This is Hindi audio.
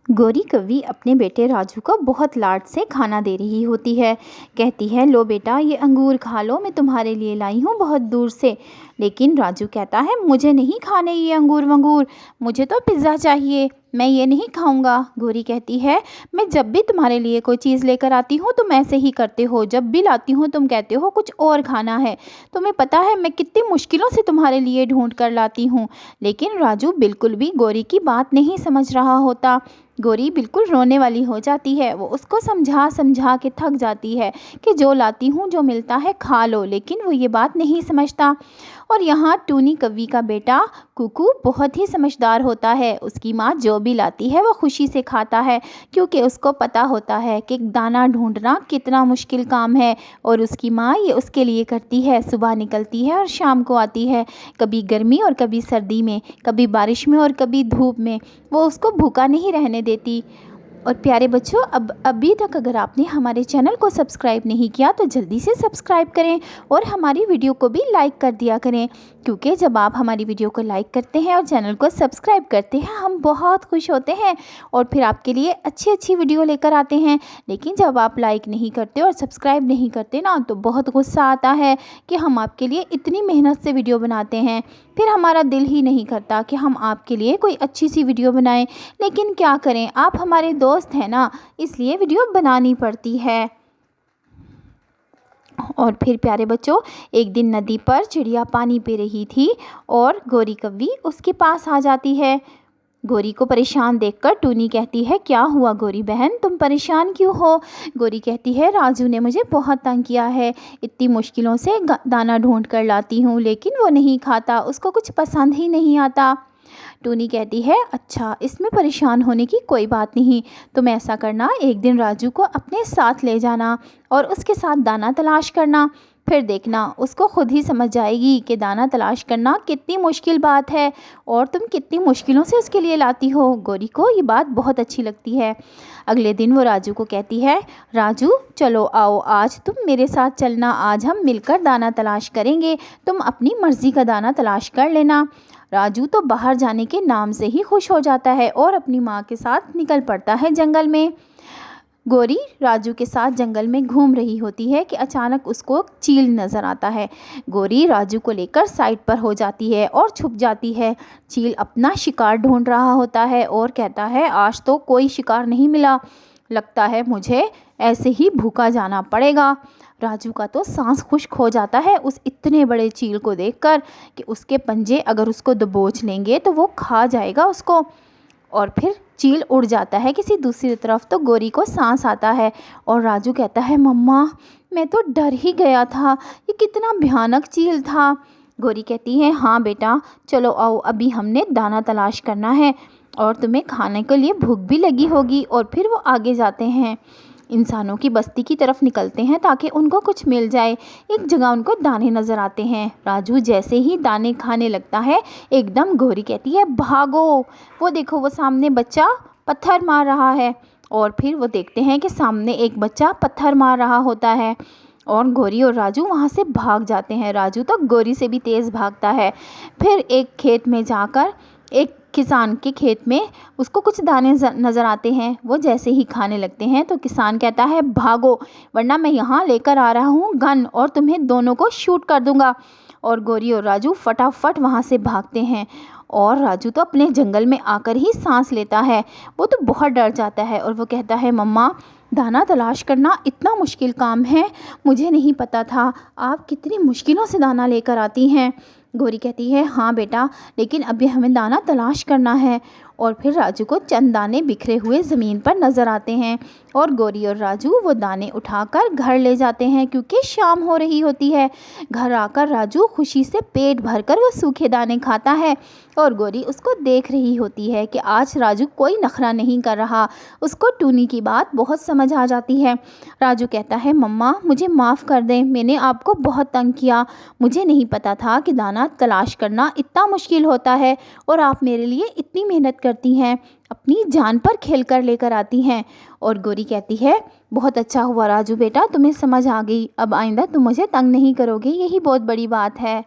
गौरी कव्वी अपने बेटे राजू को बहुत लाड से खाना दे रही होती है। कहती है, लो बेटा, ये अंगूर खा लो, मैं तुम्हारे लिए लाई हूँ बहुत दूर से। लेकिन राजू कहता है, मुझे नहीं खाने ये अंगूर वंगूर, मुझे तो पिज़्ज़ा चाहिए, मैं ये नहीं खाऊंगा। गौरी कहती है, मैं जब भी तुम्हारे लिए कोई चीज़ लेकर आती हूँ तुम ऐसे ही करते हो, जब भी लाती हूँ तुम कहते हो कुछ और खाना है। तुम्हें पता है मैं कितनी मुश्किलों से तुम्हारे लिए ढूंढ कर लाती हूँ। लेकिन राजू बिल्कुल भी गौरी की बात नहीं समझ रहा होता। गौरी बिल्कुल रोने वाली हो जाती है। वो उसको समझा समझा के थक जाती है कि जो लाती हूँ जो मिलता है खा लो, लेकिन वो ये बात नहीं समझता। और यहाँ टूनी कव्वी का बेटा कुकू बहुत ही समझदार होता है। उसकी माँ जो भी लाती है वो खुशी से खाता है, क्योंकि उसको पता होता है कि दाना ढूंढना कितना मुश्किल काम है। और उसकी माँ ये उसके लिए करती है। सुबह निकलती है और शाम को आती है, कभी गर्मी और कभी सर्दी में, कभी बारिश में और कभी धूप में। वो उसको भूखा नहीं रहने देती। और प्यारे बच्चों, अब अभी तक अगर आपने हमारे चैनल को सब्सक्राइब नहीं किया तो जल्दी से सब्सक्राइब करें और हमारी वीडियो को भी लाइक कर दिया करें, क्योंकि जब आप हमारी वीडियो को लाइक करते हैं और चैनल को सब्सक्राइब करते हैं हम बहुत खुश होते हैं और फिर आपके लिए अच्छी अच्छी वीडियो लेकर आते हैं। लेकिन जब आप लाइक नहीं करते और सब्सक्राइब नहीं करते ना, तो बहुत गुस्सा आता है कि हम आपके लिए इतनी मेहनत से वीडियो बनाते हैं, फिर हमारा दिल ही नहीं करता कि हम आपके लिए कोई अच्छी सी वीडियो बनाएं। लेकिन क्या करें, आप हमारे दोस्त हैं ना, इसलिए वीडियो बनानी पड़ती है। और फिर प्यारे बच्चों, एक दिन नदी पर चिड़िया पानी पी रही थी और गौरी कव्वी उसके पास आ जाती है। गौरी को परेशान देखकर टूनी कहती है, क्या हुआ गौरी बहन, तुम परेशान क्यों हो? गौरी कहती है, राजू ने मुझे बहुत तंग किया है, इतनी मुश्किलों से दाना ढूंढ कर लाती हूँ, लेकिन वो नहीं खाता, उसको कुछ पसंद ही नहीं आता। टूनी कहती है, अच्छा, इसमें परेशान होने की कोई बात नहीं। तुम ऐसा करना, एक दिन राजू को अपने साथ ले जाना और उसके साथ दाना तलाश करना, फिर देखना उसको खुद ही समझ जाएगी कि दाना तलाश करना कितनी मुश्किल बात है और तुम कितनी मुश्किलों से उसके लिए लाती हो। गौरी को ये बात बहुत अच्छी लगती है। अगले दिन वो राजू को कहती है, राजू चलो आओ, आज तुम मेरे साथ चलना, आज हम मिलकर दाना तलाश करेंगे, तुम अपनी मर्ज़ी का दाना तलाश कर लेना। राजू तो बाहर जाने के नाम से ही खुश हो जाता है और अपनी माँ के साथ निकल पड़ता है जंगल में। गौरी राजू के साथ जंगल में घूम रही होती है कि अचानक उसको चील नज़र आता है। गौरी राजू को लेकर साइड पर हो जाती है और छुप जाती है। चील अपना शिकार ढूंढ रहा होता है और कहता है, आज तो कोई शिकार नहीं मिला, लगता है मुझे ऐसे ही भूखा जाना पड़ेगा। राजू का तो सांस खुश्क हो जाता है उस इतने बड़े चील को देखकर कि उसके पंजे अगर उसको दबोच लेंगे तो वो खा जाएगा उसको। और फिर चील उड़ जाता है किसी दूसरी तरफ, तो गौरी को सांस आता है और राजू कहता है, मम्मा मैं तो डर ही गया था, ये कितना भयानक चील था। गौरी कहती है, हाँ बेटा, चलो आओ, अभी हमने दाना तलाश करना है और तुम्हें खाने के लिए भूख भी लगी होगी। और फिर वो आगे जाते हैं, इंसानों की बस्ती की तरफ निकलते हैं ताकि उनको कुछ मिल जाए। एक जगह उनको दाने नज़र आते हैं। राजू जैसे ही दाने खाने लगता है, एकदम गौरी कहती है, भागो, वो देखो वो सामने बच्चा पत्थर मार रहा है। और फिर वो देखते हैं कि सामने एक बच्चा पत्थर मार रहा होता है और गौरी और राजू वहाँ से भाग जाते हैं। राजू तो गौरी से भी तेज़ भागता है। फिर एक खेत में जाकर एक किसान के खेत में उसको कुछ दाने नज़र आते हैं। वो जैसे ही खाने लगते हैं तो किसान कहता है, भागो, वरना मैं यहाँ लेकर आ रहा हूँ गन और तुम्हें दोनों को शूट कर दूँगा। और गौरी और राजू फटाफट वहाँ से भागते हैं और राजू तो अपने जंगल में आकर ही सांस लेता है। वो तो बहुत डर जाता है और वो कहता है, मम्मा दाना तलाश करना इतना मुश्किल काम है, मुझे नहीं पता था, आप कितनी मुश्किलों से दाना लेकर आती हैं। गौरी कहती है, हाँ बेटा, लेकिन अभी हमें दाना तलाश करना है। और फिर राजू को चंद दाने बिखरे हुए ज़मीन पर नज़र आते हैं और गौरी और राजू वो दाने उठाकर घर ले जाते हैं, क्योंकि शाम हो रही होती है। घर आकर राजू खुशी से पेट भरकर वो सूखे दाने खाता है और गौरी उसको देख रही होती है कि आज राजू कोई नखरा नहीं कर रहा। उसको टूनी की बात बहुत समझ आ जाती है। राजू कहता है, मम्मा मुझे माफ़ कर दें, मैंने आपको बहुत तंग किया, मुझे नहीं पता था कि दाना तलाश करना इतना मुश्किल होता है और आप मेरे लिए इतनी मेहनत करती हैं, अपनी जान पर खेल कर लेकर आती हैं। और गौरी कहती है, बहुत अच्छा हुआ राजू बेटा, तुम्हें समझ आ गई, अब आइंदा तुम मुझे तंग नहीं करोगे, यही बहुत बड़ी बात है।